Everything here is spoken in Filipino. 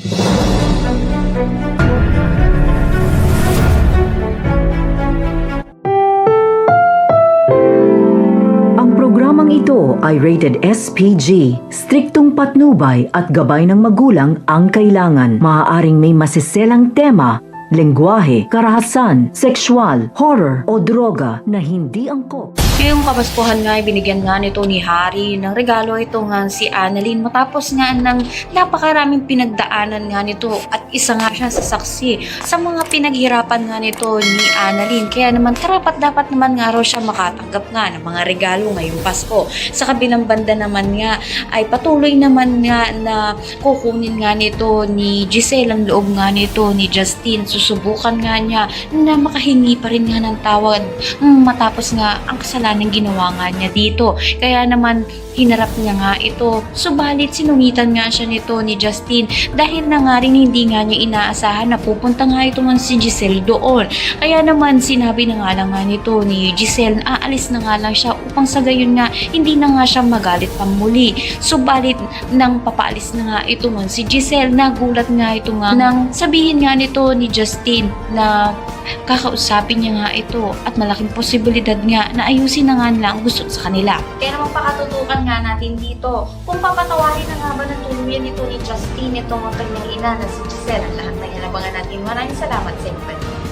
Ang programang ito ay rated SPG. Striktong patnubay at gabay ng magulang ang kailangan. Maaaring may masiselang tema, lengguwahe, karahasan, sexual, horror o droga na hindi angkop. Ngayong Kapaskuhan nga, binigyan nga nito ni Harry ng regalo ito nga si Annalyn matapos nga ng napakaraming pinagdaanan nga nito at isa nga siya sa saksi sa mga pinaghirapan nga nito ni Annalyn. Kaya naman karapat dapat naman nga raw siya makatanggap nga ng mga regalo ngayong Pasko. Sa kabilang banda naman nga ay patuloy naman nga na kukunin nga nito ni Giselle ang loob nga nito ni Justine. Susubukan nga niya na makahingi pa rin nga ng tawad matapos nga ang kasalanan ng ginawa nga niya dito. Kaya naman hinarap niya nga ito. Subalit sinungitan nga siya nito ni Justine dahil na nga rin hindi nga niya inaasahan na pupunta nga ito nga si Giselle doon. Kaya naman sinabi na nga lang nga nito ni Giselle na aalis na nga lang siya upang sa gayon nga hindi na nga siya magalit pang muli. Subalit nang papaalis na nga ito nga si Giselle, nagulat nga ito nga nang sabihin nga nito ni Justine na kakausapin niya nga ito at malaking posibilidad nga na ayusin na nga nila ang gusto sa kanila. Kaya naman pakatutukan nga natin dito kung papatawarin na nga ba ng tuluyan nito ni Justine itong ang kanyang ina na si Giselle. Ang lahat na inabangan natin. Maraming salamat sa inyo.